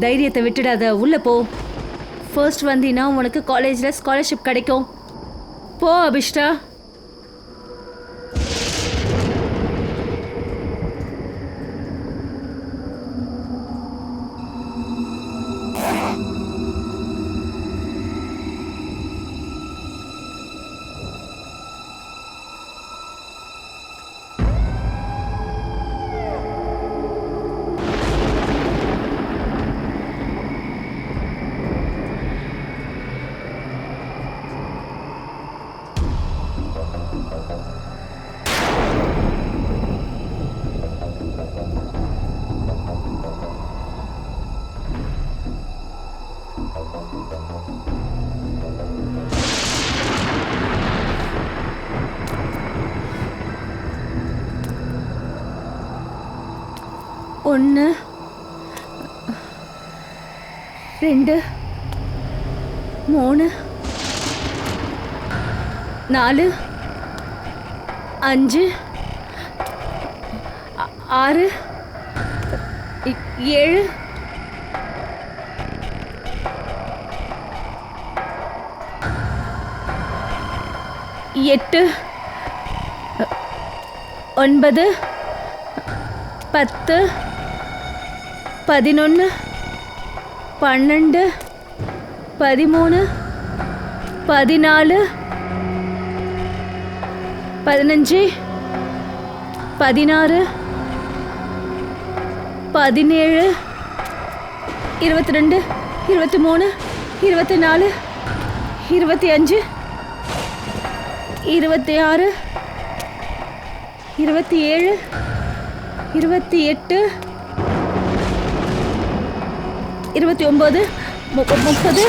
தைரியத்தை விட்டுடாத, உள்ள போ. ஃபர்ஸ்ட் வந்தீன்னா உனக்கு காலேஜில் ஸ்காலர்ஷிப் கிடைக்கும். போ அபிஷ்டா. ஒன்று, 2, 3, 4, 5, 6, 7, 8, 9, 10, 11, 12, 13, 14, 15, 16, 17, 22, 23, 24, 25, 26, 27, 28, 29, 30.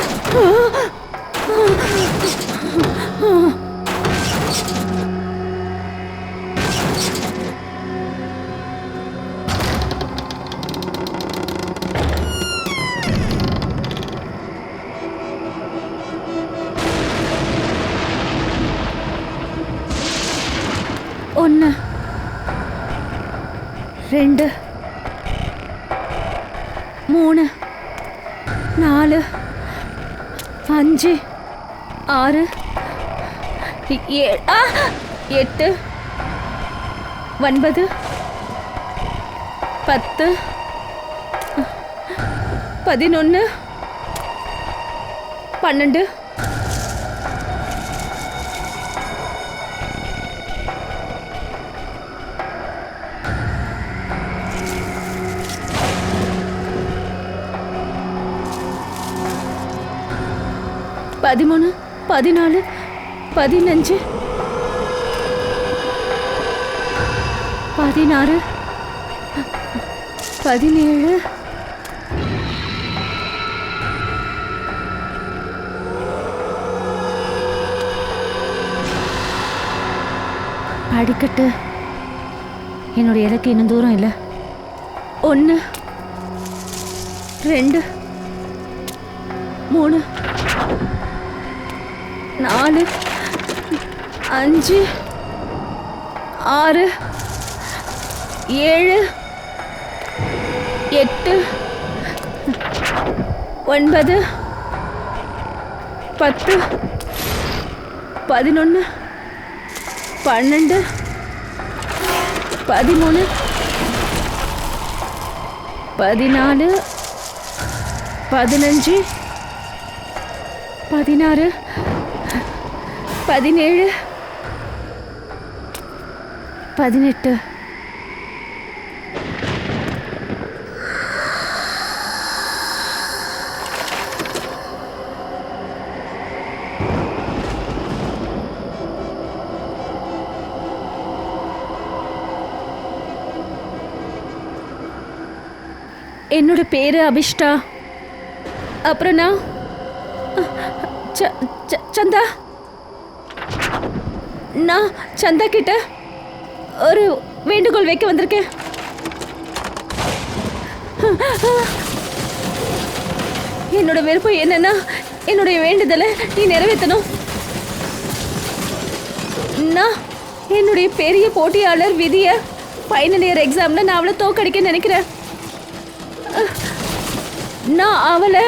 ஒன்று, 2, 3, 4, 5, 6, 7, 8, 9, 10, 11, 12. பதிமூணு, 14, 15, 16, 17. படிக்கட்டு. என்னுடைய இலக்கு இன்னும் தூரம் இல்லை. 1, 2, 3, 4, 5, 6, 7, 8, 9, 10, 11, 12, 13, 14, 15, 16, 17, 18. என்னோட பேரு அபிஷ்டா. அப்புறம் நான் சந்தா. நான் சந்தா கிட்ட ஒரு வேண்டுகோள் வைக்க வந்திருக்கேன். என்னோட விருப்பம் என்னன்னா, என்னுடைய வேண்டுதலை நீ நிறைவேற்றணும். நான் என்னுடைய பெரிய போட்டியாளர் விதியை ஃபைனல் இயர் எக்ஸாமில் நான் அவளை தோக்கடிக்க நினைக்கிறேன். நான் அவளை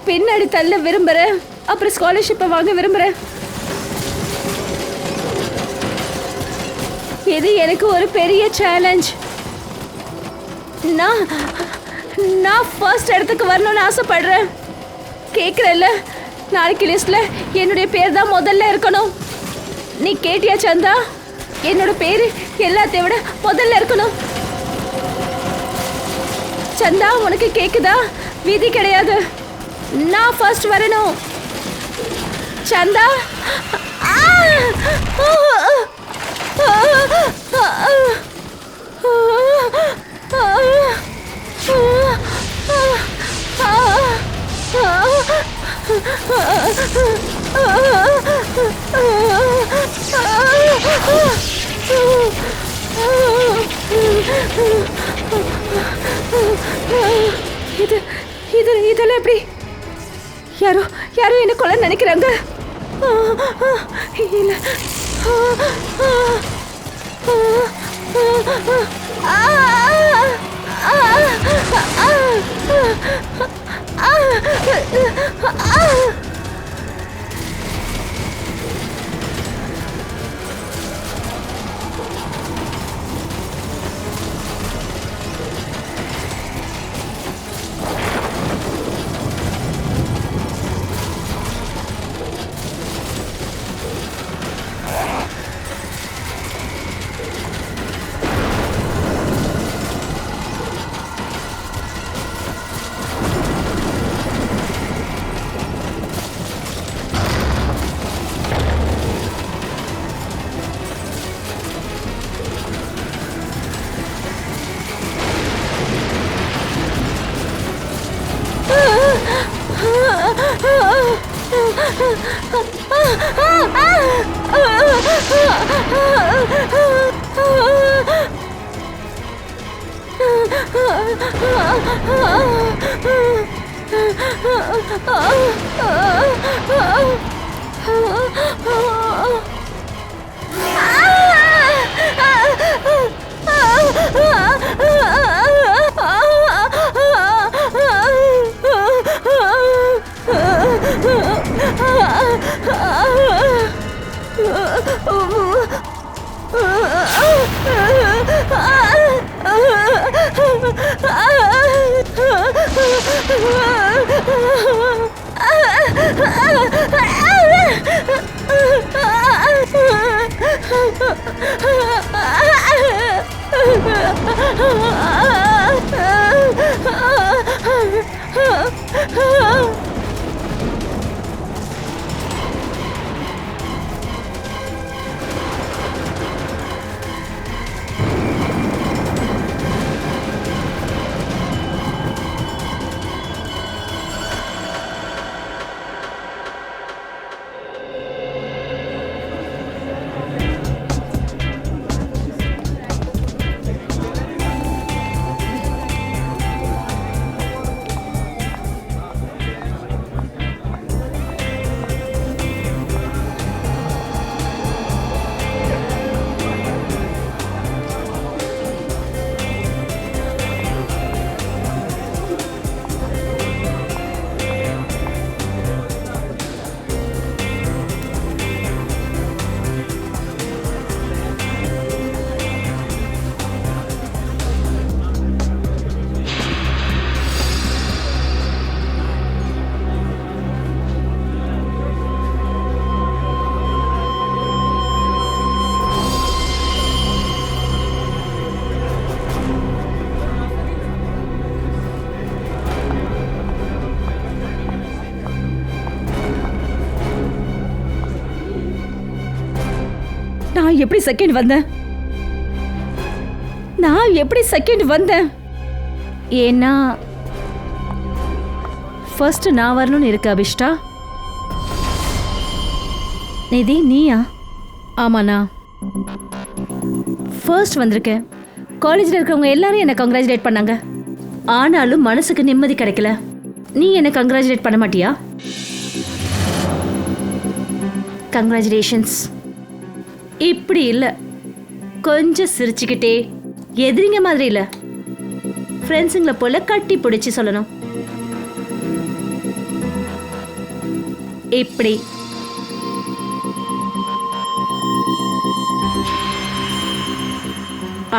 பின்னாடி தள்ள விரும்புறேன், அப்புறம் ஸ்காலர்ஷிப்பை வாங்க விரும்புறேன். இது எனக்கு ஒரு பெரிய சேலஞ்ச். நான் ஃபர்ஸ்ட் இடத்துக்கு வரணும்னு ஆசைப்படுறேன். கேட்குறல்ல, நாளைக்கு லிஸ்ட்ல என்னுடைய பேர் தான் முதல்ல இருக்கணும். நீ கேட்டியா சந்தா? என்னோட பேரு எல்லாத்தையும் விட முதல்ல இருக்கணும். சந்தா, உனக்கு கேக்குதா? விதி கிடையாது, நான் ஃபர்ஸ்ட் வரணும். சந்தா, இதெல்லாம் எப்படி? யாரோ என்ன கொலை நினைக்கிறாங்க. இல்ல, நான் எப்படி செகண்ட் வந்தேன்? ஏன்னா ஃபர்ஸ்ட் நான் வரணும்னு இருக்கு. அபிஷ்டா, நிதி, நீயா? ஆமாண்ணா, ஃபர்ஸ்ட் வந்திருக்கேன். காலேஜில் இருக்கிறவங்க எல்லாரும் என்னை கங்க்ராச்சுலேட் பண்ணாங்க. ஆனாலும் மனசுக்கு நிம்மதி கிடைக்கல. நீ என்னை கங்க்ராச்சுலேட் பண்ண மாட்டியா? கங்க்ராச்சுலேஷன்ஸ். இப்படி இல்லை, கொஞ்சம் சிரிச்சுக்கிட்டே, எதிரிங்க மாதிரி இல்லை, ஃப்ரெண்ட்ஸுங்களை போல கட்டி பிடிச்சி சொல்லணும். இப்படி.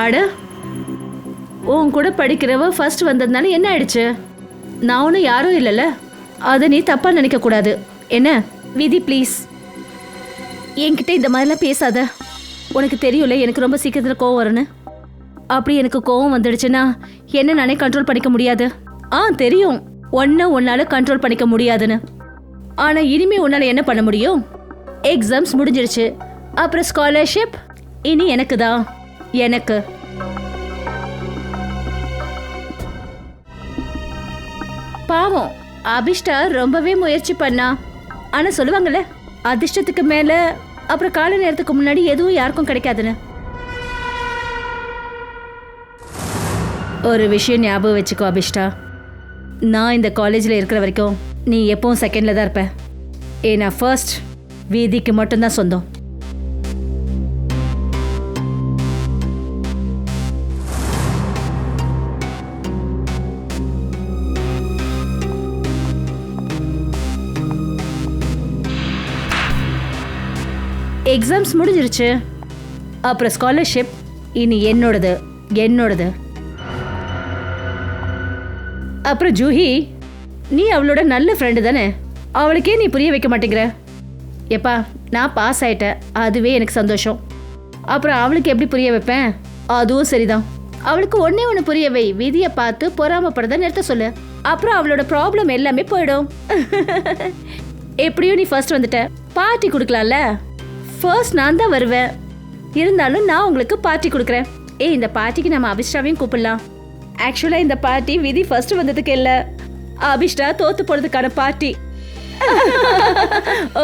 அட, உன் கூட படிக்கிறவ ஃபர்ஸ்ட் வந்ததுனால என்ன ஆயிடுச்சு? நான் ஒன்றும் யாரும் இல்லைல்ல, அதை நீ தப்பா நினைக்க கூடாது. என்ன விதி, ப்ளீஸ் என்கிட்ட இந்த மாதிரிலாம் பேசாத. உனக்கு தெரியும்ல எனக்கு ரொம்ப சீக்கிரத்தில் கோவம் வரும்னு. அப்படி எனக்கு கோவம் வந்துடுச்சுன்னா என்ன நானே கண்ட்ரோல் பண்ணிக்க முடியாது. தெரியும் உன்னால கண்ட்ரோல் பண்ணிக்க முடியாதுன்னு. ஆனா இனிமே உன்னால என்ன பண்ண முடியும்? எக்ஸாம்ஸ் முடிஞ்சிருச்சு, அப்புறம் ஸ்காலர்ஷிப் இனி எனக்கு தான். எனக்கு பாவம் அபிஷ்டா ரொம்பவே முயற்சி பண்ணா. ஆனா சொல்லுவாங்கல்ல, அதிர்ஷ்டத்துக்கு மேல அப்புறம் கால நேரத்துக்கு முன்னாடி எதுவும் யாருக்கும் கிடைக்காதுன்னு. ஒரு விஷயம் ஞாபகம் வச்சுக்கோ அபிஷ்டா, நான் இந்த காலேஜில் இருக்கிற வரைக்கும் நீ எப்பவும் செகண்டில் தான் இருப்ப. ஏன்னா ஃபர்ஸ்ட் வீதிக்கு மட்டும்தான் சொந்தம். எக்ஸாம்ஸ் முடிஞ்சிருச்சு, அப்புறம் ஸ்காலர்ஷிப் இனி என்னோடது என்னோடது. அப்புறம் ஜூஹி, நீ அவளோட நல்ல ஃப்ரெண்டு தானே, அவளுக்கே நீ புரிய வைக்க மாட்டேங்கிற? எப்பா நான் பாஸ் ஆயிட்டேன், அதுவே எனக்கு சந்தோஷம். அப்புறம் அவளுக்கு எப்படி புரிய வைப்பேன்? அதுவும் சரிதான். அவளுக்கு ஒன்னே ஒன்று புரிய வை, விதியை பார்த்து பொறாமப்படுறத நிறுத்த சொல்லு. அப்புறம் அவளோட ப்ராப்ளம் எல்லாமே போயிடும். எப்படியும் நீ ஃபர்ஸ்ட் வந்துட்ட, பார்ட்டி கொடுக்கலாம்ல. ஃபர்ஸ்ட் நான் தான் வருவேன், இருந்தாலும் நான் உங்களுக்கு பார்ட்டி கொடுக்குறேன். இந்த பார்ட்டிக்கு நம்ம அபிஷ்டாவையும் கூப்பிடலாம். ஆக்சுவலாக இந்த பார்ட்டி விதி ஃபர்ஸ்ட் வந்ததுக்கு இல்லை, அபிஷ்டா தோத்து போறதுக்கான பார்ட்டி.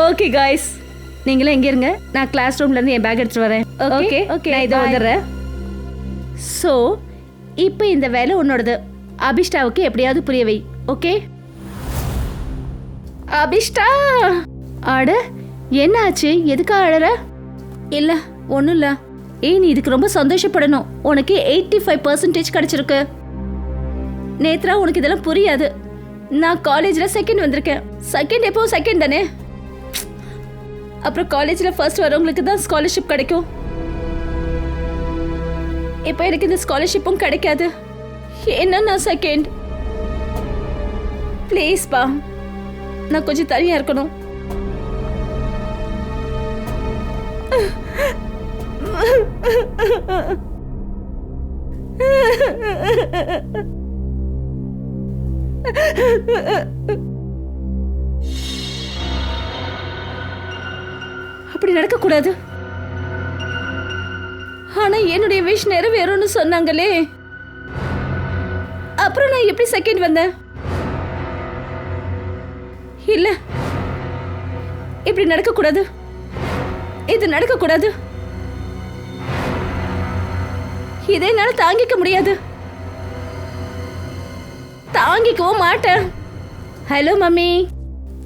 ஓகே காய்ஸ், நீங்களும் எங்கே இருங்க, நான் கிளாஸ் ரூம்ல இருந்து என் பேக் எடுத்துட்டு வரேன். ஓகே ஓகே, நான் இதை வந்துடுறேன். ஸோ இப்போ இந்த வேலை உன்னோடது. அபிஷ்டாவுக்கு எப்படியாவது புரிய வை, ஓகே? அபிஷ்டா, அட என்ன ஆச்சு? எதுக்காக அழற? இல்ல ஒன்றும் இல்லை. நீ இதுக்கு ரொம்ப சந்தோஷப்படணும். உனக்கு 85% கிடைச்சிருக்கு. நேத்ரா, உனக்கு இதெல்லாம் புரியாது. நான் காலேஜில் செகண்ட் வந்திருக்கேன். செகண்ட் எப்பவும் செகண்ட் தானே. அப்புறம் காலேஜில் ஃபர்ஸ்ட் வரவங்களுக்கு தான் ஸ்காலர்ஷிப் கிடைக்கும். இப்போ எனக்கு இந்த ஸ்காலர்ஷிப்பும் கிடைக்காது. என்ன நான் செகண்ட்? ப்ளீஸ் பா, நான் கொஞ்சம் தனியாக இருக்கணும். அப்படி நடக்க கூடாது. ஆனா என்னுடைய விஷ் நிறைவேறும்னு சொன்னாங்களே, அப்புறம் நான் எப்படி செகண்ட் வந்தேன்? இல்ல, இப்படி நடக்க கூடாது. இது நடக்க கூடாது. இதை என்னால தாங்கிக்க முடியாது. தாங்கிக்கவும் மாட்டேன். Hello mummy.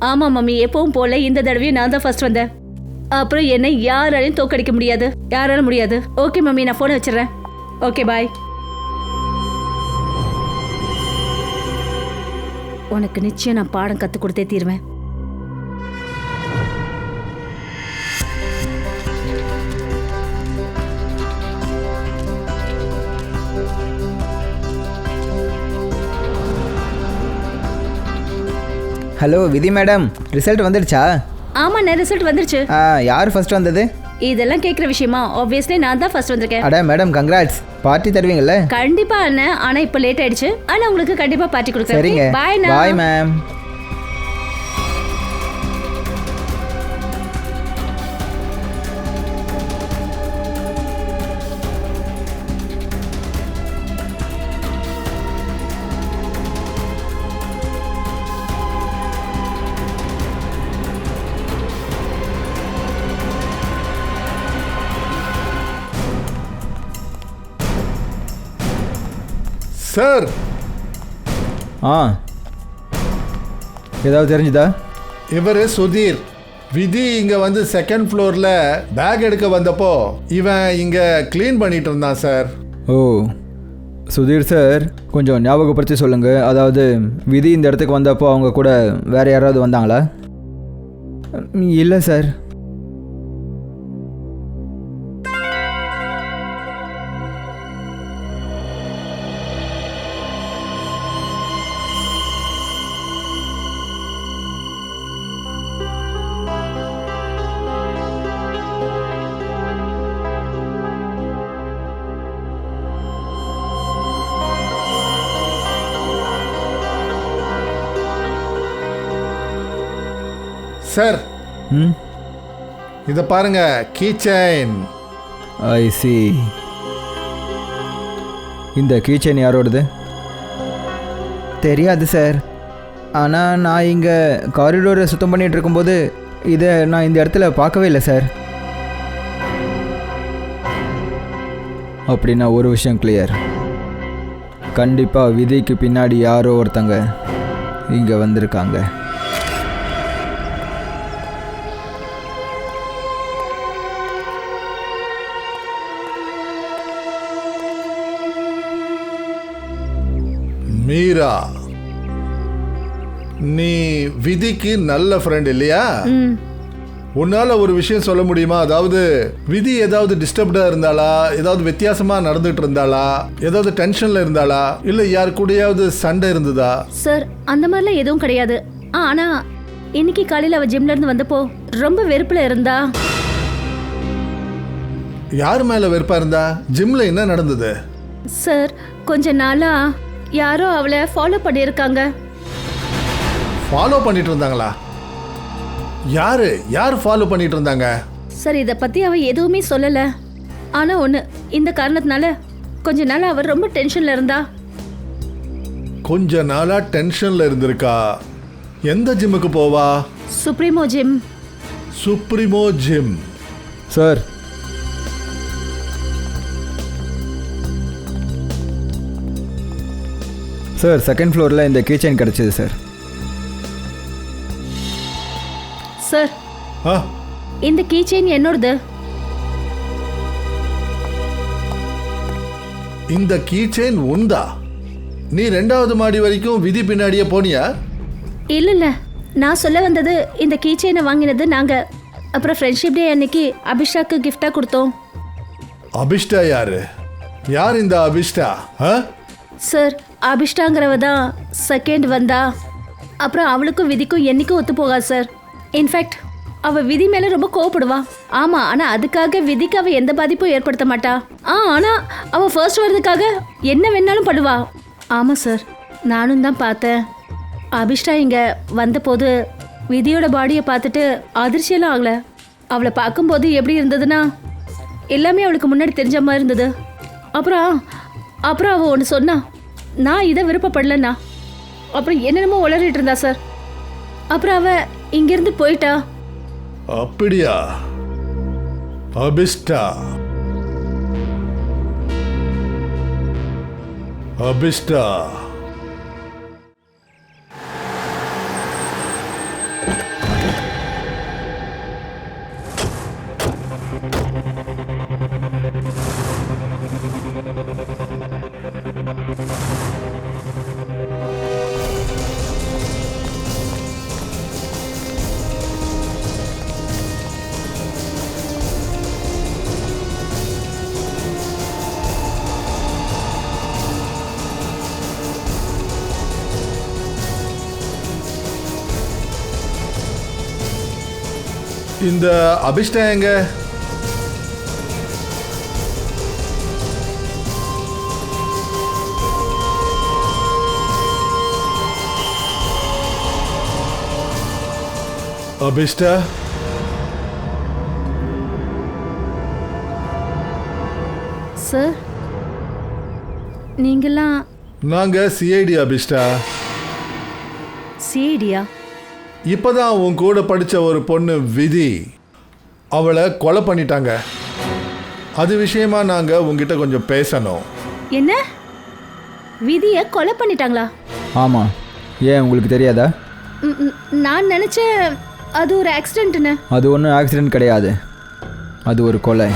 ஆமா மம்மி, எப்பவும் போல இந்த தடவையும் நான் தான் ஃபர்ஸ்ட் வந்தேன். அப்புறம் என்னை யாராலையும் தோக்கடிக்க முடியாது, யாராலும் முடியாது. ஓகே மம்மி, நான் போனை வச்சிடறேன். Okay bye. உனக்கு நிச்சயம் நான் பாடம் கற்றுக் கொடுத்தே தீருவேன். ஹலோ விதி மேடம், ரிசல்ட் வந்துடுச்சா? ஆமாண்ணே, ரிசல்ட் வந்துருச்சு. யார் ஃபர்ஸ்ட் வந்தது? இதெல்லாம் கேட்குற விஷயமா? ஆப்வியஸ்லி நான் தான் ஃபர்ஸ்ட் வந்திருக்கேன். அட மேடம், கங்க்ராட்ஸ். பார்ட்டி தருவீங்கல்ல? கண்டிப்பா அண்ணன், ஆனா இப்போ லேட் ஆயிடுச்சு. ஆனா உங்களுக்கு கண்டிப்பா பார்ட்டி கொடுக்குறேன். சரிங்க, பாய். Bye ma'am. சார், ஏதாவது தெரிஞ்சுதா? இவர் சுதீர். விதி இங்கே வந்து செகண்ட் ஃப்ளோரில் பேக் எடுக்க வந்தப்போ இவன் இங்கே க்ளீன் பண்ணிட்டு இருந்தான் சார். ஓ சுதீர் சார், கொஞ்சம் ஞாபகப்படுத்தி சொல்லுங்கள். அதாவது விதி இந்த இடத்துக்கு வந்தப்போ அவங்க கூட வேறு யாராவது வந்தாங்களா? இல்லை சார். சார் ம், இதை பாருங்க, கீ செயின். ஐ சி. இந்த கீச்சைன் யாரோடது? தெரியாது சார். ஆனால் நான் இங்கே காரிடோரை சுத்தம் பண்ணிகிட்டு இருக்கும்போது இதை நான் இந்த இடத்துல பார்க்கவே இல்லை சார். அப்படின்னா ஒரு விஷயம் கிளியர். கண்டிப்பாக விதிக்கு பின்னாடி யாரோ ஒருத்தங்க இங்கே வந்திருக்காங்க. மீரா, நீ விதிக்கு நல்ல ஃப்ரெண்ட் இல்லையா? உன்னால ஒரு விஷயம் சொல்ல முடியுமா? அதாவது விதி ஏதாவது டிஸ்டர்ப்டா இருந்தாளா, ஏதாவது வித்தியாசமா நடந்துட்டு இருந்தாளா, ஏதாவது டென்ஷன்ல இருந்தாளா, இல்ல யார் கூடயாவது சண்டை இருந்ததா? சார் அந்த மாதிரிலாம் எதுவும் கிடையாது. ஆனா இன்னைக்கு காலையில அவ ஜிம்ல இருந்து வந்தப்போ ரொம்ப வெறுப்புல இருந்தா. யார் மேல வெறுப்பா இருந்தா? ஜிம்ல என்ன நடந்தது? சார் கொஞ்ச நாளா யாரோ அவளை ஃபாலோ பண்ணியிருக்காங்க. ஃபாலோ பண்ணிட்டு இருந்தாங்களா? யார் ஃபாலோ பண்ணிட்டு இருந்தாங்க? சார் இதை பத்தி அவ எதுவுமே சொல்லல. ஆனா ஒண்ணு, இந்த காரணத்தினால கொஞ்ச நாள் அவர் ரொம்ப டென்ஷன்ல இருந்தா. கொஞ்ச நாளா டென்ஷன்ல இருந்திருக்கா. எந்த ஜிம்முக்கு போவா? Supremo gym. Supremo gym. Sir, sir second ஃப்ளோரில் இந்த கீச்சைன் கிடச்சிது சார். சார் ஆ, இந்த கீ செயின் என்னோடது. இந்த கீ செயின் உண்டா? நீ 2வது மாடி வரைக்கும் விதி பின்னாடியே போனியா? இல்ல இல்ல, நான் சொல்ல வந்தது இந்த கீ செயினை வாங்கினது நாங்க. அப்புறம் ஃப்ரெண்ட்ஷிப் டே அன்னைக்கு அபிஷாக்கு கிஃப்டா கொடுத்தோம். அபிஷ்டா யாரு? யார் இந்த அபிஷ்டா? ஆ? சார் அபிஷ்டாங்கிறவ தான் செகண்ட் வந்தா. அப்புறம் அவளுக்கும் விதிக்கும் என்னைக்கும் ஒத்து போகாது சார். இன்ஃபேக்ட் அவ விதி மேல ரொம்ப கோவப்படுவா. ஆமா, ஆனா அதுக்காக விதிக்கு அவ எந்த பாதிப்பும் ஏற்படுத்த மாட்டா. ஆனா அவ ஃபர்ஸ்ட் வர்றதுக்காக என்ன வேணாலும் பண்ணுவா. ஆமா சார், நானும் தான் பார்த்தேன். அபிஷ்டா இங்க வந்தபோது விதியோட பாடியை பார்த்துட்டு அதிர்ச்சியெல்லாம் ஆகல. அவளை பார்க்கும்போது எப்படி இருந்ததுன்னா எல்லாமே அவளுக்கு முன்னாடி தெரிஞ்ச மாதிரி இருந்தது. அப்புறம் அவ ஒன்று சொன்னா, நான் இதை விருப்பப்படலண்ணா. அப்புறம் என்னென்னமோ உளறிட்டு இருந்தா சார். அப்புறம் அவ இங்கிருந்து போயிட்டா. அப்படியா? அபிஷ்டா அபிஷ்டா இந்த அபிஷ்டா எங்க? அபிஷ்டா, சார் நீங்கெல்லாம் நாங்க சிஐடி அபிஷ்டா. சிஐடியா? இப்பதான் உன் கூட படிச்ச ஒரு பொண்ணு விதி, அவளை கொலை பண்ணிட்டாங்க. அது விஷயமா நாங்க உங்ககிட்ட கொஞ்சம் பேசணும். என்ன, விதியை கொலை பண்ணிட்டாங்களா? ஆமாம். ஏன் உங்களுக்கு தெரியாதா? நான் நினச்சேன் அது ஒரு ஆக்சிடென்ட்னு. அது ஒன்றும் ஆக்சிடென்ட் கிடையாது, அது ஒரு கொலை.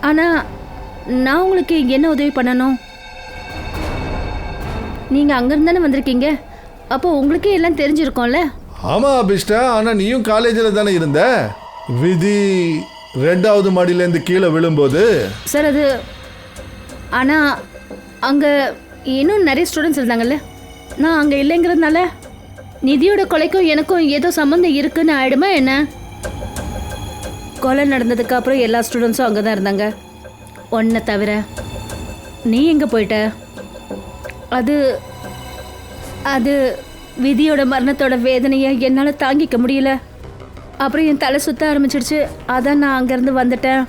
ஆனால் நான் உங்களுக்கு என்ன உதவி பண்ணணும்? நீங்கள் அங்கேருந்து தானே வந்திருக்கீங்க, அப்போ உங்களுக்கே எல்லாம் தெரிஞ்சிருக்கோம்ல. ஆமாம் அபிஷ்டா, ஆனால் நீயும் காலேஜில் தானே இருந்த. விதி 2வது மாடியிலேருந்து கீழே விழும்போது. சார் அது ஆனால் அங்கே இன்னும் நிறைய ஸ்டூடெண்ட்ஸ் இருந்தாங்கல்ல, நான் அங்கே இல்லைங்கிறதுனால நிதியோட கொலைக்கும் எனக்கும் ஏதோ சம்மந்தம் இருக்குன்னு ஆயிடுமா என்ன? கொலை நடந்ததுக்கு அப்புறம் எல்லா ஸ்டூடெண்ட்ஸும் அங்கே தான் இருந்தாங்க, ஒன்றை தவிர. நீ எங்கே போயிட்ட? அது அது விதியோட மரணத்தோட வேதனையை என்னால் தாங்கிக்க முடியல. அப்புறம் என் தலை சுத்த ஆரம்பிச்சிடுச்சு, அதான் நான் அங்கேருந்து வந்துட்டேன்.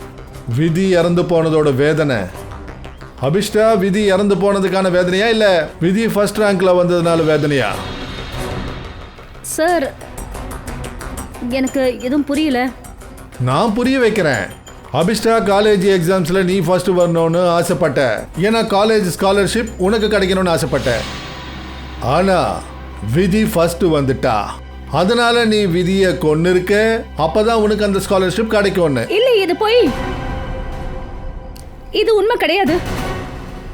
விதி இறந்து போனதோட வேதனை அபிஷ்டா, விதி இறந்து போனதுக்கான வேதனையா இல்லை விதி ஃபர்ஸ்ட் ரேங்க்ல வந்ததுனால வேதனையா? சார் எனக்கு எதுவும் புரியல. நான் புரிய வைக்கிறேன். அபிஷ்டா, காலேஜ் எக்ஸாம்ஸில் நீ ஃபர்ஸ்ட் வரணும்னு ஆசைப்பட்ட, ஏன்னா காலேஜ் ஸ்காலர்ஷிப் உனக்கு கிடைக்கணும்னு ஆசைப்பட்ட. ஆனால் விதி ஃபர்ஸ்ட் வந்துட்டா, அதனால நீ விதியை கொண்டு இருக்க, அப்பதான் உனக்கு அந்த ஸ்காலர்ஷிப் கிடைக்கும்னு. இல்லை, இது போய் இது உண்மை கிடையாது.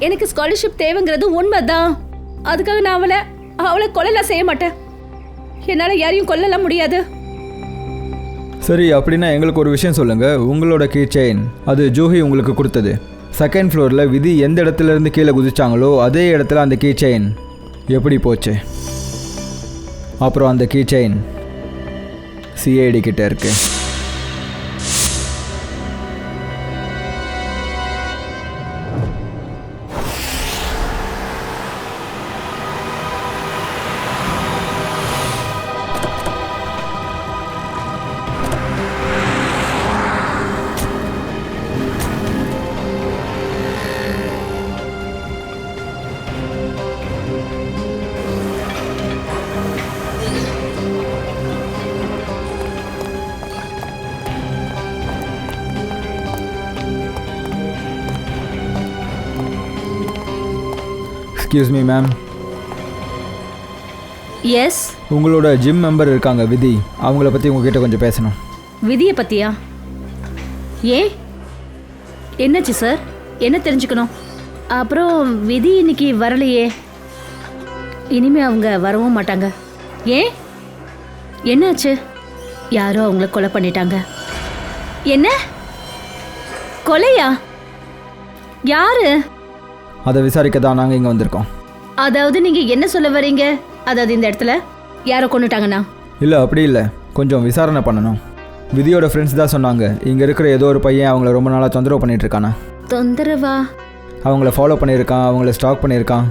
எனக்கு ஸ்காலர்ஷிப் தேவைங்கிறது உண்மைதான். அதுக்காக நான் அவளை கொல்லலாம் செய்ய மாட்டேன். என்னால் யாரையும் கொல்லலாம் முடியாது. சரி, அப்படின்னா எங்களுக்கு ஒரு விஷயம் சொல்லுங்கள். உங்களோட கீ செயின் அது ஜூஹி உங்களுக்கு கொடுத்தது. 2nd ஃப்ளோரில் விதி எந்த இடத்துல இருந்து கீழே குதிச்சாங்களோ அதே இடத்துல அந்த கீ செயின் எப்படி போச்சு? அப்புறம் அந்த கீ செயின் சிஐடி கிட்ட இருக்கு. Excuse me ma'am. எஸ். உங்களோட ஜிம் மெம்பர் இருக்காங்க விதி, அவங்கள பற்றி உங்ககிட்ட கொஞ்சம் பேசணும். விதியை பற்றியா? ஏன், என்னாச்சு சார்? என்ன தெரிஞ்சுக்கணும்? அப்புறம் விதி இன்னைக்கு வரலையே, இனிமே அவங்க வரவும் மாட்டாங்க. ஏன், என்னாச்சு? யாரோ அவங்கள கொலை பண்ணிட்டாங்க. என்ன கொலையா? யாரு? அதை விசாரிக்க தான் நாங்கள் இங்கே வந்திருக்கோம். அதாவது நீங்கள் என்ன சொல்ல வரீங்க? அதாவது இந்த இடத்துல யாரோ கொண்டுட்டாங்கண்ணா? இல்லை, அப்படி இல்லை, கொஞ்சம் விசாரணை பண்ணணும். விதியோட ஃப்ரெண்ட்ஸ் தான் சொன்னாங்க, இங்கே இருக்கிற ஏதோ ஒரு பையன் அவங்கள ரொம்ப நாளாக தொந்தரவு பண்ணிட்டு இருக்கானா. தொந்தரவா? அவங்கள ஃபாலோ பண்ணியிருக்கான், அவங்கள ஸ்டாக் பண்ணியிருக்கான்.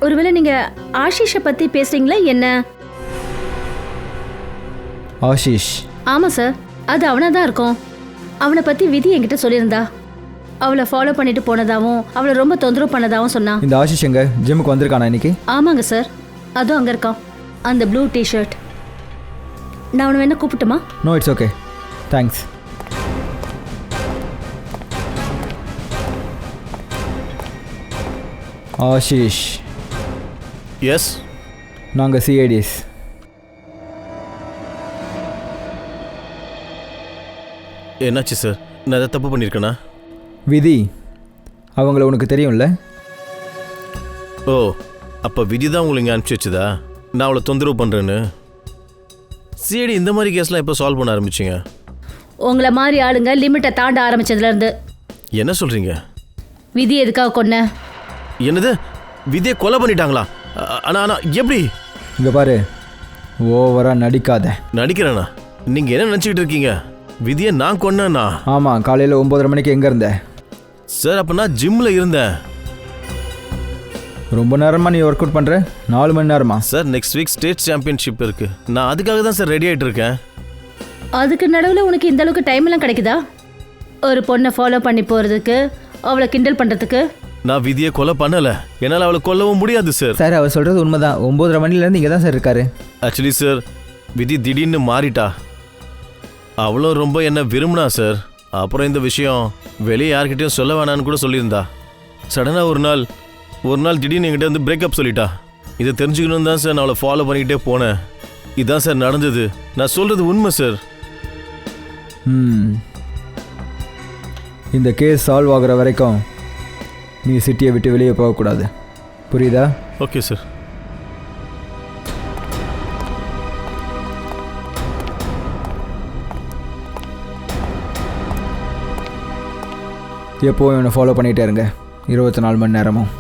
ஒருவேளை நீங்கள் ஆஷிஷை பற்றி பேசுகிறீங்களா என்ன? ஆஷிஷ்? ஆமாம் சார், அது அவனாக தான் இருக்கும். அவனை பற்றி விதி என்கிட்ட சொல்லியிருந்தா. அவளை ஃபாலோ பண்ணிட்டு போனதாகவும் அவளை ரொம்ப தொந்தரவு பண்ணதாகவும் சொன்னான். இந்த ஆஷிஷ் எங்க ஜிம்முக்கு வந்திருக்கானா இன்னைக்கு? ஆமாங்க சார், அதுவும் அங்கே இருக்கான், அந்த ப்ளூ டிஷர்ட். நான் அவனை வேணா கூப்பிட்டுமா? No, it's okay, thanks. Ashish? Yes, நாங்கள் சிஐடிஸ். என்னாச்சு சார்? நான் எதாவது தப்பு பண்ணியிருக்கேனா? விதி அவங்கள உனக்கு தெரியும்ல? ஓ, அப்போ விதி தான் உங்களுக்கு இங்கே அனுப்பிச்சி வச்சுதா நான் அவளை தொந்தரவு பண்ணுறேன்னு? சிஐடி இந்த மாதிரி கேஸ்லாம் எப்போ சால்வ் பண்ண ஆரம்பிச்சிங்க? உங்களை மாதிரி ஆளுங்க லிமிட்டை தாண்ட ஆரம்பிச்சதுலேருந்து. என்ன சொல்கிறீங்க? விதி எதுக்காக கொன்ன? என்னது, விதியை கொலை பண்ணிட்டாங்களா? ஆனால் எப்படி? இங்கே பாரு, ஓவராக நடிக்காத. நடிக்கிறேண்ணா? நீங்கள் என்ன நினச்சிக்கிட்டு இருக்கீங்க? விதியை நான் கொன்னேண்ணா? ஆமாம், காலையில் 9:30 மணிக்கு எங்கே இருந்த? சார், அப்போ நான் ஜிம்மில் இருந்தேன். ரொம்ப நேரமாக நீ ஒர்க் அவுட் பண்ணுற? 4 மணி நேரமா? Sir, next week state championship இருக்குது, நான் அதுக்காக தான் சார் ரெடி ஆகிட்டு இருக்கேன். அதுக்கு நடுவில் உனக்கு இந்த அளவுக்கு டைம் எல்லாம் கிடைக்குதா? ஒரு பொண்ணை ஃபாலோ பண்ணி போகிறதுக்கு, அவளை கிண்டல் பண்ணுறதுக்கு? நான் விதியை கொலை பண்ணலை, என்னால் அவளை கொல்லவும் முடியாது சார். சார், அவர் சொல்கிறது உண்மைதான். 9:30 மணிலேருந்து இங்கே தான் சார் இருக்காரு. ஆக்சுவலி சார், விதி திடீர்னு மாறிட்டா. அவளும் ரொம்ப என்ன விரும்பினா சார். அப்புறம் இந்த விஷயம் வெளியே யார்கிட்டையும் சொல்ல வேணான்னு கூட சொல்லியிருந்தா. சடனாக ஒரு நாள் திடீர்னு என்கிட்ட வந்து பிரேக்கப் சொல்லிட்டா. இதை தெரிஞ்சுக்கணும் தான் சார் நான் அவளை ஃபாலோ பண்ணிக்கிட்டே போனேன். இதுதான் சார் நடந்தது. நான் சொல்கிறது உண்மை சார். இந்த கேஸ் சால்வ் ஆகிற வரைக்கும் நீ சிட்டியை விட்டு வெளியே போகக்கூடாது, புரியுதா? Okay sir. எப்போவும் இவனை ஃபாலோ பண்ணிகிட்டே இருங்க, 24 மணி நேரமும்.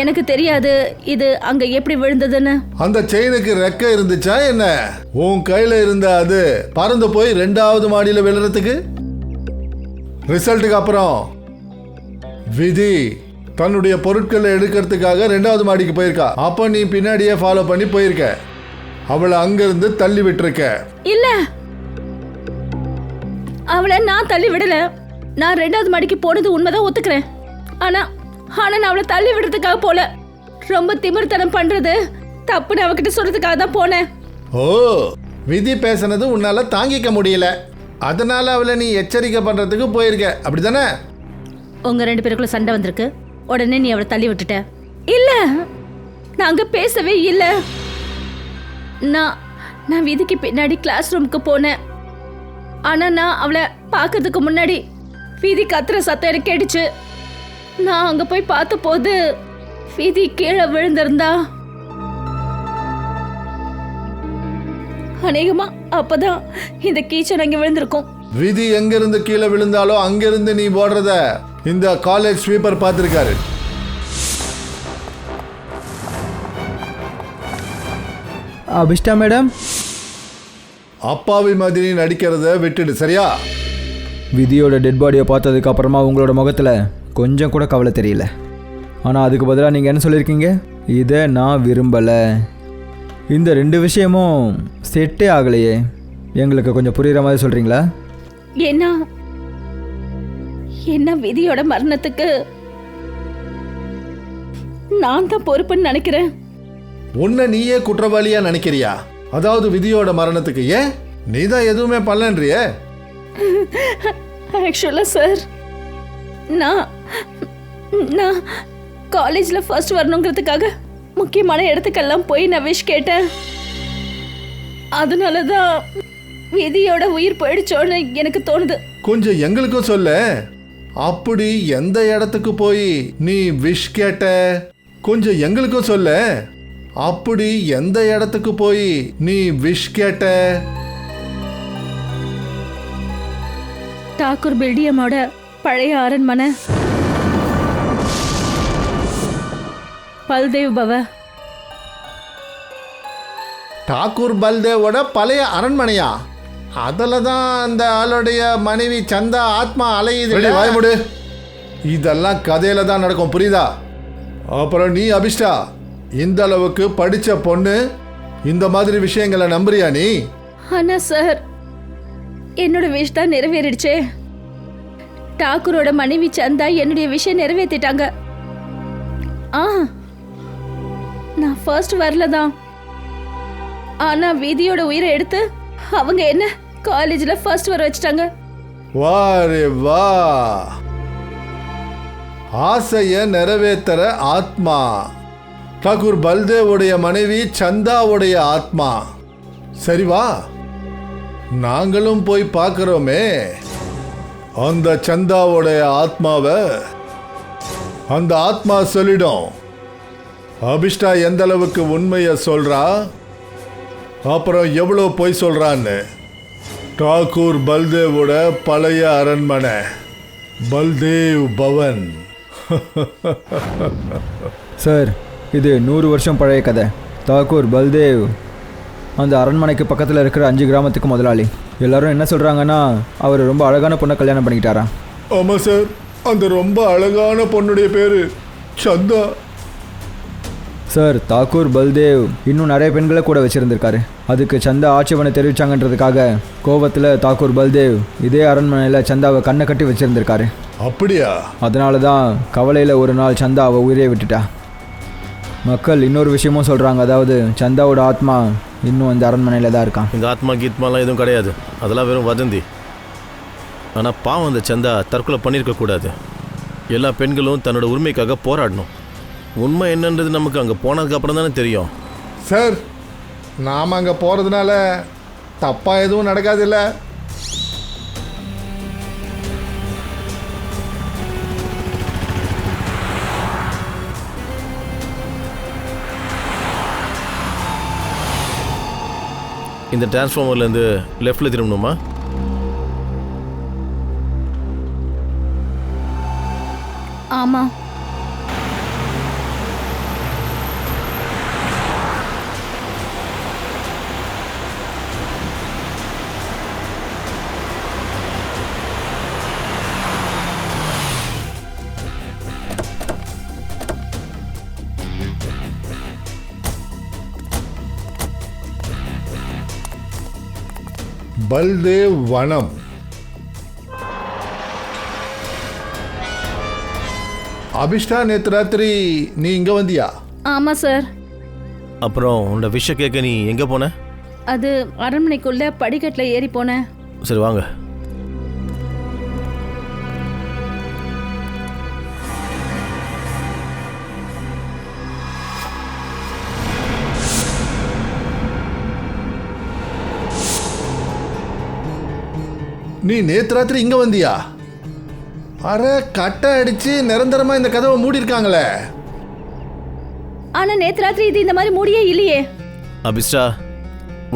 எனக்கு தெரியாது இது அங்க எப்படி விழுந்ததுன்னு. அந்த செயினுக்கு ரெக்கை இருந்துச்சா என்ன? உன் கையில இருந்த அது பறந்து போய் 2வது மாடியில விழுறதுக்கு. ரிசல்ட்டுக்கு அப்புறம் விதி தன்னுடைய பொருட்களை எடுக்கிறதுக்காக 2வது மாடிக்கு போயிருக்கா. அப்ப நீ பின்னாடியே ஃபாலோ பண்ணி போயிருக்க. அவளை அங்கிருந்து தள்ளி விட்டுருக்க. இல்ல, அவளை நான் தள்ளி விடல. நான் 2வது மாடிக்கு போனது உண்மைதான், ஒத்துக்கிறேன். ஆனா நான் அவளை தள்ளி விடுறதுக்காக போல. ரொம்ப திமிர்த்தனம் பண்றது தப்புன்னு அவகிட்ட சொல்றதுக்காக தான் போனேன். ஓ, விதி பேசுனது உன்னால தாங்கிக்க முடியல, அதனால அவளை நீ எச்சரிக்கை பண்றதுக்கு போயிருக்க, அப்படிதானே? உங்க 2 பேருக்குள்ள சண்டை வந்திருக்கு, உடனே நீ அவளை தள்ளி விட்டுட்ட. இல்ல, நாங்க பேசவே இல்ல. நான் விதிக்கு பின்னாடி கிளாஸ் ரூமுக்கு போனேன். ஆனா நான் அவளை பார்க்கறதுக்கு முன்னாடி விதி கத்துற சத்தம் எனக்கு கேட்டுச்சு. நான் அங்க போய் பார்த்த போது விதி கீழே விழுந்திருந்தா. அநேகமா அப்பதான் இந்த கீச்சன் அங்க விழுந்திருக்கும். விதி எங்கிருந்து கீழே விழுந்தாலோ அங்கிருந்து நீ ஓடுறத இந்த காலேஜ் ஸ்வீப்பர் பார்த்திருக்காரு. அபிஷ்டா மேடம், அப்பாவி மாதிரி நடிக்கிறத விட்டுடு, சரியா? விதியோட டெட் பாடியை பார்த்ததுக்கு அப்புறமா உங்களோட முகத்தில் கொஞ்சம் கூட கவலை தெரியல. ஆனால் அதுக்கு பதிலாக நீங்கள் என்ன சொல்லியிருக்கீங்க? இதை நான் விரும்பலை. இந்த 2 விஷயமும் செட்டே ஆகலையே. எங்களுக்கு கொஞ்சம் புரிகிற மாதிரி சொல்கிறீங்களா? என்ன விதியோட மரணத்துக்கு நான் தான் பொறுப்புன்னு நினைக்கிறேன். உன்னை நீயே குற்றவாளியா நினைக்கிறியா? அதாவது விதியோட மரணத்துக்கு ஏன் நீ தான் எதுவுமே பண்ணலன்றிய? ஆக்சுவலா சார், நான் காலேஜில் ஃபர்ஸ்ட் வரணுங்கிறதுக்காக முக்கியமான இடத்துக்கெல்லாம் போய் நான் விஷ் கேட்டேன். அதனால தான் விதியோட உயிர் போயிடுச்சோன்னு எனக்கு தோணுது. கொஞ்சம் எங்களுக்கும் சொல்ல, அப்படி எந்த இடத்துக்கு போய் நீ விஷ் கேட்ட? கொஞ்சம் எங்களுக்கும் சொல்ல, அப்படி எந்த இடத்துக்கு போய் நீ விஷ் கேட்ட? டாக்கூர் பில்டியமோட பழைய அரண்மனை, பல்தேவ் பவ. டாக்கூர் பல்தேவோட பழைய அரண்மனையா? அதில் தான் அந்த ஆளுடைய மனைவி சந்தா ஆத்மா அலையுது. வாய்முடு, இதெல்லாம் கதையில தான் நடக்கும், புரியுதா? அப்புறம் நீ அபிஷ்டா, இந்த அளவுக்கு படிச்ச பொண்ணு இந்த மாதிரி விஷயங்களை நம்புறியா நீ? ஆனா சார், என்னோட விஷ் தான் நிறைவேறிடுச்சே. டாக்கூரோட மனைவி சந்தா என்னுடைய விஷயம் நிறைவேற்றிட்டாங்க. நான் ஃபர்ஸ்ட் வரல தான். ஆனா விதியோட உயிரை எடுத்து அவங்க என்ன காலேஜ்ல ஃபர்ஸ்ட் வர வச்சிட்டாங்க. வாரே வா, ஆசைய நிறைவேற்றுற ஆத்மா டாக்கூர் பல்தேவுடைய மனைவி சந்தாவுடைய ஆத்மா. சரி வா, நாங்களும் போய் பார்க்குறோமே அந்த சந்தாவுடைய ஆத்மாவை. அந்த ஆத்மா சொல்லிடும் அபிஷ்டா எந்த அளவுக்கு உண்மையை சொல்றா, அப்புறம் எவ்வளோ பொய் சொல்றான்னு. டாக்கூர் பல்தேவோட பழைய அரண்மனை, பல்தேவ் பவன். சார், இது 100 வருஷம் பழைய கதை. தாக்கூர் பல்தேவ் அந்த அரண்மனைக்கு பக்கத்தில் இருக்கிற 5 கிராமத்துக்கு முதலாளி. எல்லாரும் என்ன சொல்கிறாங்கன்னா, அவர் ரொம்ப அழகான பொண்ணை கல்யாணம் பண்ணிக்கிட்டாரா. ஆமாம் சார், அந்த ரொம்ப அழகான பொண்ணுடைய பேர் சந்தா. சார், தாக்கூர் பல்தேவ் இன்னும் நிறைய பெண்களை கூட வச்சுருந்துருக்காரு. அதுக்கு சந்தா ஆட்சேபனை தெரிவிச்சாங்கன்றதுக்காக கோபத்தில் தாக்கூர் பல்தேவ் இதே அரண்மனையில் சந்தாவை கண்ணை கட்டி வச்சுருந்துருக்காரு. அப்படியா? அதனால தான் கவலையில் ஒரு நாள் சந்தாவை உயிரை விட்டுட்டா. மக்கள் இன்னொரு விஷயமும் சொல்கிறாங்க, அதாவது சந்தாவோட ஆத்மா இன்னும் அந்த அரண்மனையில் தான் இருக்கான். இந்த ஆத்மா கீத்மாலாம் எதுவும் கிடையாது, அதெல்லாம் வெறும் வதந்தி. ஆனால் பாவம், அந்த சந்தா தற்கொலை பண்ணியிருக்கக்கூடாது. எல்லா பெண்களும் தன்னோட உரிமைக்காக போராடணும். உண்மை என்னன்றது நமக்கு அங்கே போனதுக்கு அப்புறம் தானே தெரியும். சார், நாம் அங்கே போகிறதுனால தப்பா எதுவும் நடக்காது இல்ல? இந்த டிரான்ஸ்ஃபார்மர்லேருந்து லெஃப்டில் திரும்பணுமா? ஆமா. பல்தேவ் வனம். அபிஷ்டா, நேற்று ராத்திரி நீ இங்க வந்தியா? ஆமா சார். அப்புறம் உன்னோட விஷயம் கேட்க நீ எங்கே போன? அது அரண்மனைக்குள்ள படிக்கட்டில் ஏறி போனேன். சரி வாங்க. நீ நேற்று ராத்திரி இங்க வந்தியா? அரை கட்டை அடிச்சு நிரந்தரமா இந்த கதவை மூடி இருக்காங்களே. ஆனா நேத்து ராத்திரி இது இந்த மாதிரி மூடியே இல்லையே. அபிஷ்டா,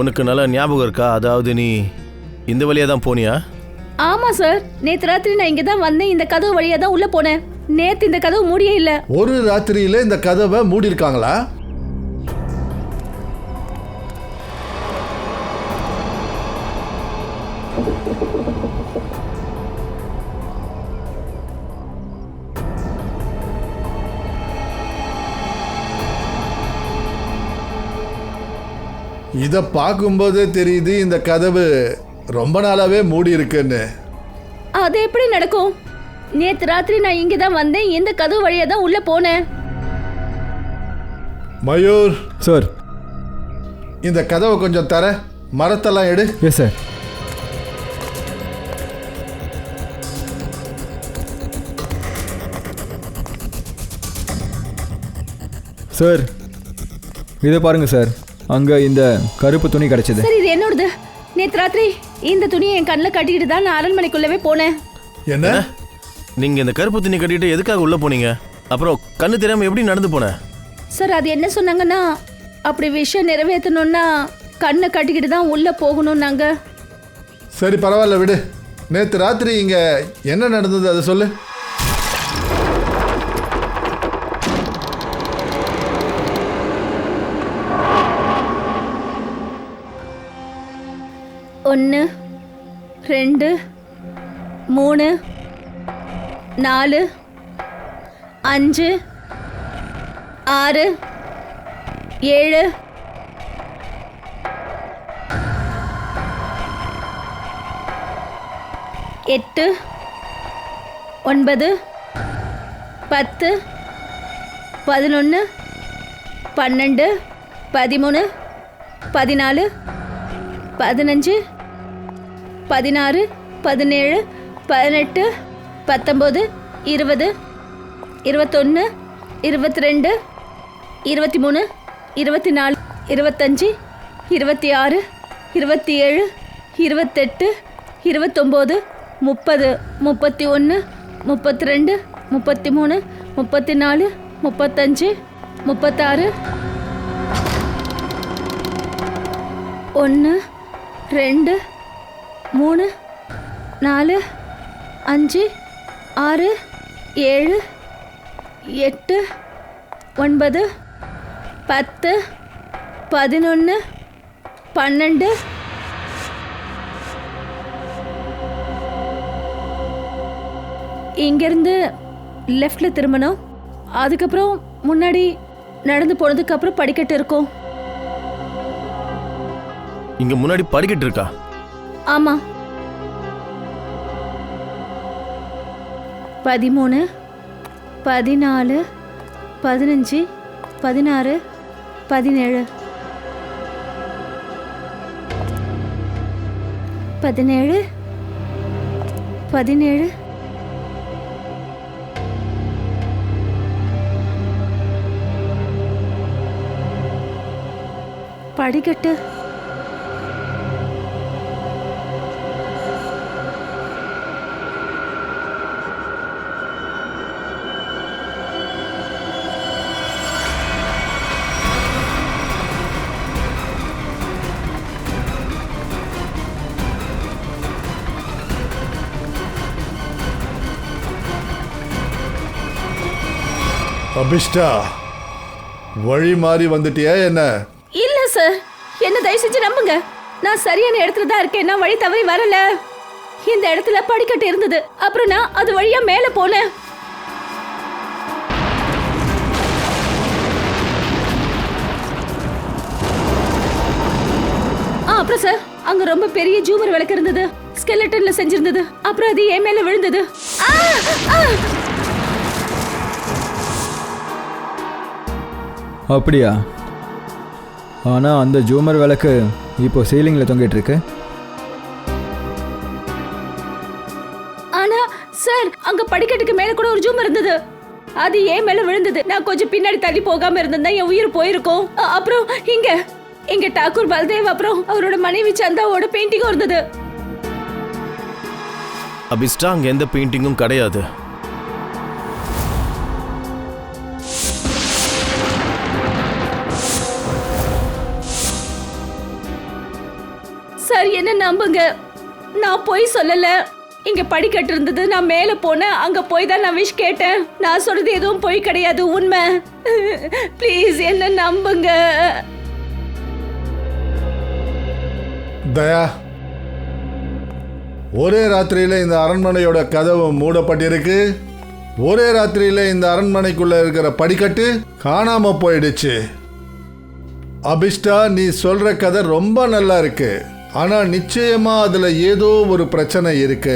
உனக்கு நல்லா ஞாபகம் இருக்கா? அதாவது நீ இந்த வழியாக தான் போனியா? ஆமா சார், நேத்து ராத்திரி நான் இங்க தான் வந்தேன். இந்த கதவு வழியா தான் உள்ள போனேன். நேத்து இந்த கதவு மூடியே இல்ல. ஒரு ராத்திரியில இந்த கதவை மூடி இருக்காங்களா? இதை பார்க்கும்போதே தெரியுது இந்த கதவு ரொம்ப நாளாவே மூடி இருக்குன்னு. அது எப்படி நடக்கும்? நேத்து ராத்திரி நான் இங்க தான் வந்தேன். இந்த கதவு வழியா தான் உள்ள போனேன். மயூர் சார். இந்த கதவை கொஞ்சம் தர, மரத்தெல்லாம் எடு. Yes sir. சார் இதை பாருங்க சார், அங்க இந்த கருப்பு துணி கிடைச்சது. சரி, இது என்னோடது. நேத்து ராத்திரி இந்த துணியை என் கண்ணில் கட்டிக்கிட்டு தான் நான் அரண்மனைக்குள்ளவே போனேன். என்ன? நீங்கள் இந்த கருப்பு துணி கட்டிட்டு எதுக்காக உள்ளே போனீங்க? அப்புறம் கண்ணு தெரியாமல் எப்படி நடந்து போன? சார், அது என்ன சொன்னாங்கன்னா, அப்படி விஷயம் நிறைவேற்றணும்னா கண்ணை கட்டிக்கிட்டு தான் உள்ள போகணும் நாங்க. சரி பரவாயில்ல விடு. நேற்று ராத்திரி இங்க என்ன நடந்தது அதை சொல்லு. ஒன்று, 2, 3, 4, 5, 6, 7, 8, 9, 10, 11, 12, 13, 14, 15, 16, 17, 18, 19, 20, 21, 22, 23, 24, 25, 26, 27, 28, 29, 30, 31, 32, 33, 34, 35, 36. 1, 2, 3, 4, 5, 6, 7, 8, 9, 10, 11, 12. இங்கேருந்து லெஃப்டில் திரும்பணும். அதுக்கப்புறம் முன்னாடி நடந்து போனதுக்கப்புறம் படிக்கட்டு இருக்கும். இங்கே முன்னாடி படிக்கட்டு இருக்கா? ஆமாம். 13, 14, 15, 16, 17, 17, 17. படிக்கட்டு அபிஷ்டா, வழி மாறி வந்துட்டியா என்ன? இல்ல சார், என்ன தயவு செஞ்சு நம்புங்க. நான் சரியான இடத்துல தான் இருக்கேன். நான் வழி தவறி வரல. இந்த இடத்துல படிக்கட்டு இருந்தது. அப்புறம் நான் அது வழியா மேல போனேன். அப்புறம் சார், அங்க ரொம்ப பெரிய ஜூமர் விளக்கு இருந்தது. ஸ்கெலட்டன்ல செஞ்சிருந்தது. அப்புறம் அது என் மேல விழுந்தது. அப்படியா? ஆனால் அந்த ஜூமர் விளக்கு இப்போ சீலிங்கில் தொங்கிட்டு இருக்கு. ஆனா சார், அங்க படிக்கட்டுக்கு மேல கூட ஒரு ஜூமர் இருந்தது. அது ஏன் மேல விழுந்தது. நான் கொஞ்சம் பின்னாடி தள்ளி போகாம இருந்திருந்தா என் உயிர் போயிருக்கும். அப்புறம் இங்க டாக்கூர் பல்தேவ் அப்புறம் அவரோட மனைவி சந்தாவோட பெயிண்டிங்கும் இருந்தது. அபிஷ்டா, அங்க எந்த பெயிண்டிங்கும் கிடையாது. சார், என்ன நம்புங்க, நான் போய் சொல்லல. இங்க படிக்கட்டு இருந்தது. நான் மேல போனேன். அங்க போய் தான் நான் விஷ் கேட்டேன். நான் சொல்றது எதுவும் போய் கிடையாது, உண்மை. ப்ளீஸ் என்ன நம்புங்க. தயா, ஒரே ராத்திரியில இந்த அரண்மனையோட கதவு மூடப்பட்டிருக்கு. ஒரே ராத்திரியில இந்த அரண்மனைக்குள்ள இருக்கிற படிக்கட்டு காணாம போயிடுச்சு. அபிஷ்டா, நீ சொல்ற கதை ரொம்ப நல்லா இருக்கு. ஆனா நிச்சயமா அதுல ஏதோ ஒரு பிரச்சனை இருக்கு.